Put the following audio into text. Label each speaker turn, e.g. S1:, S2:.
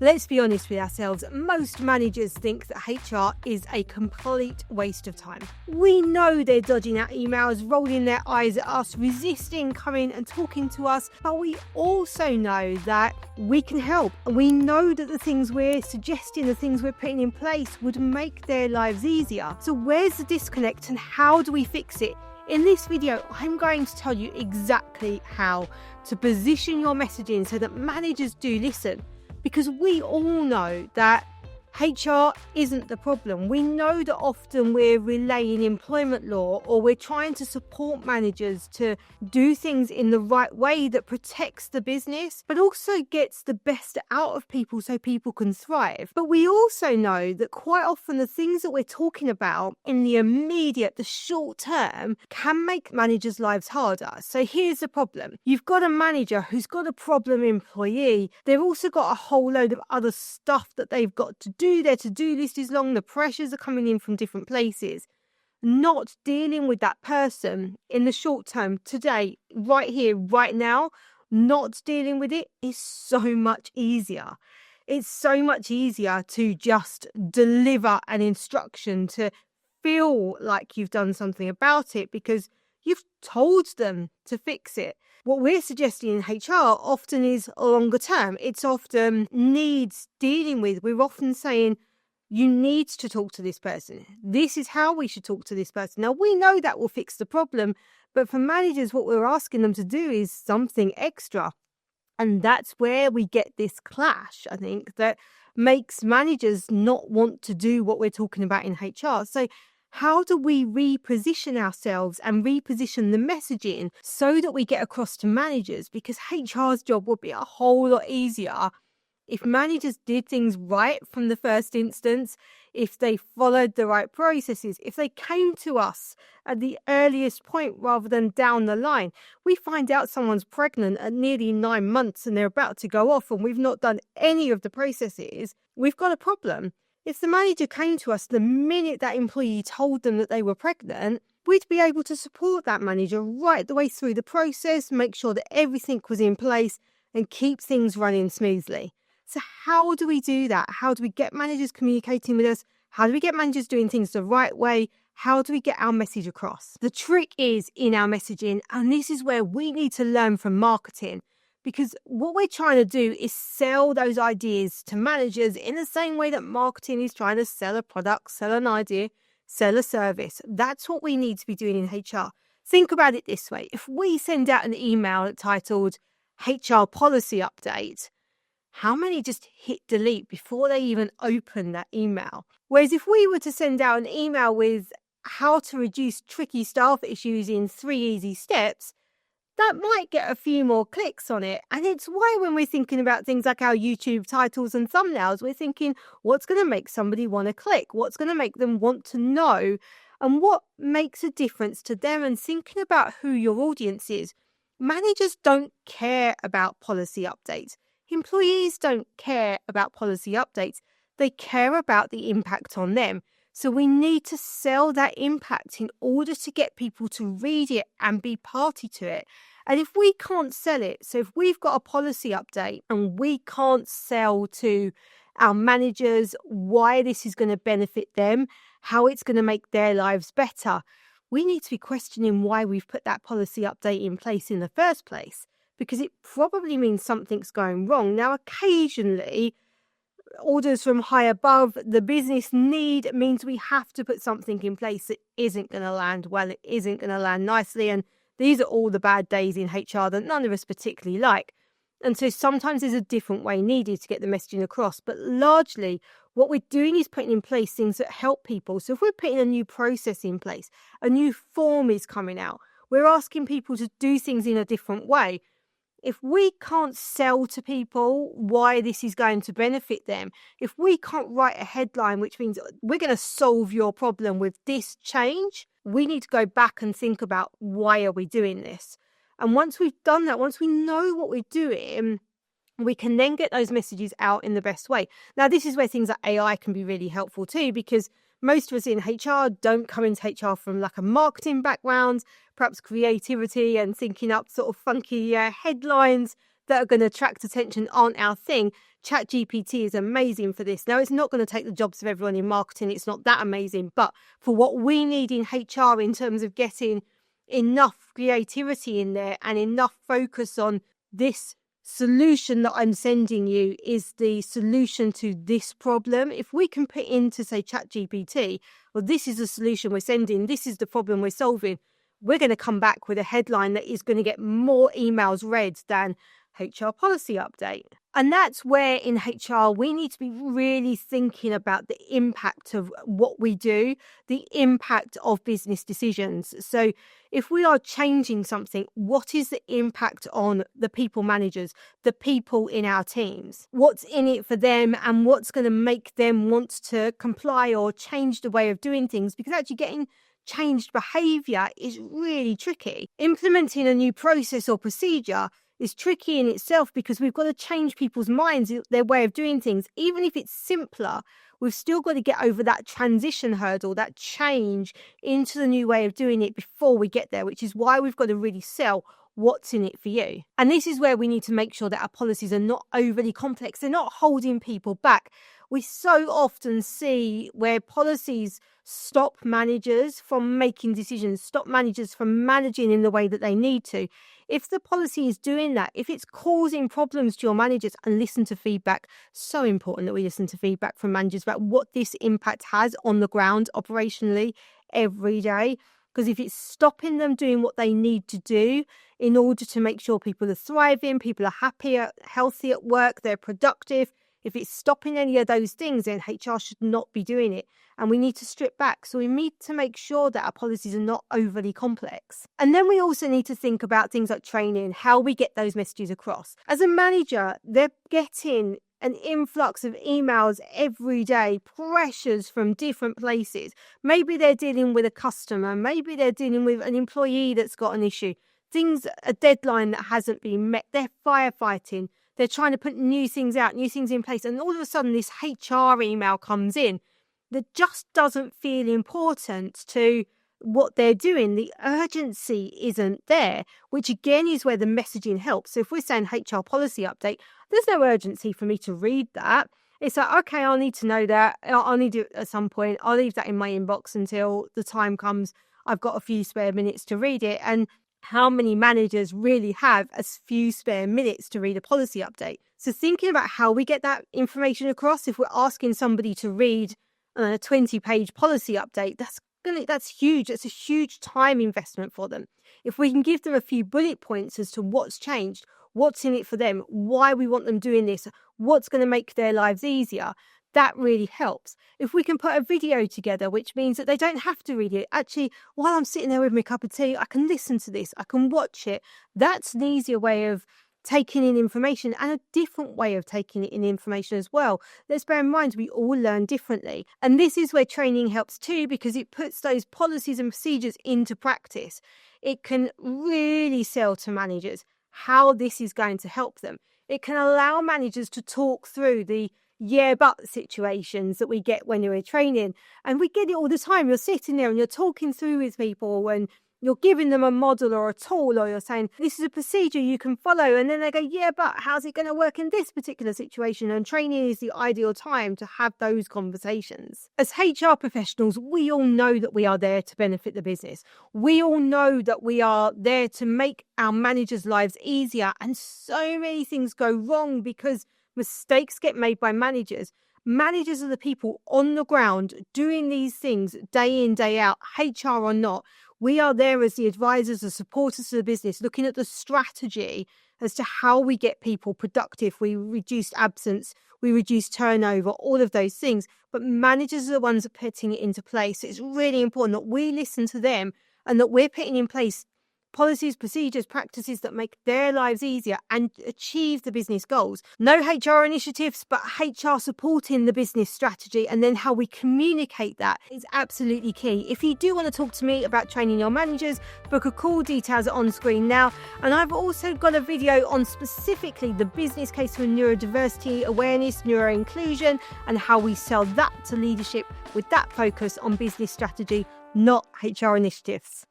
S1: Let's be honest with ourselves, most managers think that HR is a complete waste of time. We know they're dodging our emails, rolling their eyes at us, resisting coming and talking to us, but we also know that we can help. And we know that the things we're suggesting, the things we're putting in place would make their lives easier. So where's the disconnect and how do we fix it? In this video, I'm going to tell you exactly how to position your messaging so that managers do listen. Because we all know that HR isn't the problem. We know that often we're relaying employment law or we're trying to support managers to do things in the right way that protects the business, but also gets the best out of people so people can thrive. But we also know that quite often the things that we're talking about in the immediate, the short term, can make managers' lives harder. So here's the problem. You've got a manager who's got a problem employee. They've also got a whole load of other stuff that they've got to do. Their to-do list is long, the pressures are coming in from different places. Not dealing with that person in the short term, today, right here, right now, not dealing with it is so much easier. It's so much easier to just deliver an instruction, to feel like you've done something about it because you've told them to fix it. What we're suggesting in HR often is longer term. It's often needs dealing with. We're often saying, you need to talk to this person. This is how we should talk to this person. Now, we know that will fix the problem, but for managers, what we're asking them to do is something extra. And that's where we get this clash, I think, that makes managers not want to do what we're talking about in HR. So how do we reposition ourselves and reposition the messaging so that we get across to managers? Because HR's job would be a whole lot easier if managers did things right from the first instance, if they followed the right processes, if they came to us at the earliest point rather than down the line. We find out someone's pregnant at nearly 9 months and they're about to go off and we've not done any of the processes. We've got a problem. If the manager came to us the minute that employee told them that they were pregnant, we'd be able to support that manager right the way through the process, make sure that everything was in place and keep things running smoothly. So how do we do that? How do we get managers communicating with us? How do we get managers doing things the right way? How do we get our message across? The trick is in our messaging, and this is where we need to learn from marketing. Because what we're trying to do is sell those ideas to managers in the same way that marketing is trying to sell a product, sell an idea, sell a service. That's what we need to be doing in HR. Think about it this way. If we send out an email titled HR Policy Update, how many just hit delete before they even open that email? Whereas if we were to send out an email with how to reduce tricky staff issues in 3 easy steps, that might get a few more clicks on it. And it's why when we're thinking about things like our YouTube titles and thumbnails, we're thinking, what's going to make somebody want to click? What's going to make them want to know? And what makes a difference to them? And thinking about who your audience is. Managers don't care about policy updates. Employees don't care about policy updates. They care about the impact on them. So we need to sell that impact in order to get people to read it and be party to it. And if we can't sell it, so if we've got a policy update and we can't sell to our managers why this is going to benefit them, how it's going to make their lives better, we need to be questioning why we've put that policy update in place in the first place, because it probably means something's going wrong. Now, occasionally, orders from high above, the business need means we have to put something in place that isn't going to land well, it isn't going to land nicely. And these are all the bad days in HR that none of us particularly like. And so sometimes there's a different way needed to get the messaging across. But largely, what we're doing is putting in place things that help people. So if we're putting a new process in place, a new form is coming out, we're asking people to do things in a different way. If we can't sell to people why this is going to benefit them, if we can't write a headline which means we're going to solve your problem with this change, we need to go back and think about why are we doing this? And once we've done that, once we know what we're doing, we can then get those messages out in the best way. Now, this is where things like AI can be really helpful too, because most of us in HR don't come into HR from like a marketing background, perhaps creativity and thinking up sort of funky headlines that are going to attract attention aren't our thing. ChatGPT is amazing for this. Now, it's not going to take the jobs of everyone in marketing. It's not that amazing. But for what we need in HR in terms of getting enough creativity in there and enough focus on this solution that I'm sending you is the solution to this problem. If we can put into, say, ChatGPT, well, this is the solution we're sending, this is the problem we're solving, we're going to come back with a headline that is going to get more emails read than HR policy update. And that's where in HR we need to be really thinking about the impact of what we do, the impact of business decisions. So if we are changing something, what is the impact on the people managers, the people in our teams? What's in it for them and what's going to make them want to comply or change the way of doing things? Because actually getting changed behaviour is really tricky. Implementing a new process or procedure is tricky in itself because we've got to change people's minds, their way of doing things. Even if it's simpler, we've still got to get over that transition hurdle, that change into the new way of doing it before we get there, which is why we've got to really sell what's in it for you. And this is where we need to make sure that our policies are not overly complex. They're not holding people back. We so often see where policies stop managers from making decisions, stop managers from managing in the way that they need to. If the policy is doing that, if it's causing problems to your managers, and listen to feedback, so important that we listen to feedback from managers about what this impact has on the ground operationally every day. Because if it's stopping them doing what they need to do in order to make sure people are thriving, people are happier, healthy at work, they're productive, if it's stopping any of those things, then HR should not be doing it. And we need to strip back. So we need to make sure that our policies are not overly complex. And then we also need to think about things like training, how we get those messages across. As a manager, they're getting an influx of emails every day, pressures from different places. Maybe they're dealing with a customer, maybe they're dealing with an employee that's got an issue, things, a deadline that hasn't been met, they're firefighting, they're trying to put new things out, new things in place, and all of a sudden this HR email comes in that just doesn't feel important to what they're doing. The urgency isn't there, which again is where the messaging helps. So if we're saying HR policy update, there's no urgency for me to read that. It's like, okay, I'll need to know that. I'll need it at some point. I'll leave that in my inbox until the time comes. I've got a few spare minutes to read it. And how many managers really have a few spare minutes to read a policy update? So thinking about how we get that information across, if we're asking somebody to read a 20-page policy update, that's huge. It's a huge time investment for them. If we can give them a few bullet points as to what's changed, what's in it for them, why we want them doing this, what's going to make their lives easier, that really helps. If we can put a video together, which means that they don't have to read it. Actually, while I'm sitting there with my cup of tea, I can listen to this, I can watch it. That's an easier way of taking in information and a different way of taking in information as well. Let's bear in mind, we all learn differently. And this is where training helps too, because it puts those policies and procedures into practice. It can really sell to managers how this is going to help them. It can allow managers to talk through the yeah, but situations that we get when you're training. And we get it all the time. You're sitting there and you're talking through with people and you're giving them a model or a tool, or you're saying, this is a procedure you can follow. And then they go, yeah, but how's it going to work in this particular situation? And training is the ideal time to have those conversations. As HR professionals, we all know that we are there to benefit the business. We all know that we are there to make our managers' lives easier. And so many things go wrong because mistakes get made by managers. Managers are the people on the ground doing these things day in, day out, HR or not. We are there as the advisors, the supporters of the business, looking at the strategy as to how we get people productive. We reduce absence, we reduce turnover, all of those things. But managers are the ones that are putting it into place. It's really important that we listen to them and that we're putting in place policies, procedures, practices that make their lives easier and achieve the business goals. No HR initiatives, but HR supporting the business strategy, and then how we communicate that is absolutely key. If you do want to talk to me about training your managers, book a call. Details are on screen now. And I've also got a video on specifically the business case for neurodiversity awareness, neuroinclusion, and how we sell that to leadership with that focus on business strategy, not HR initiatives.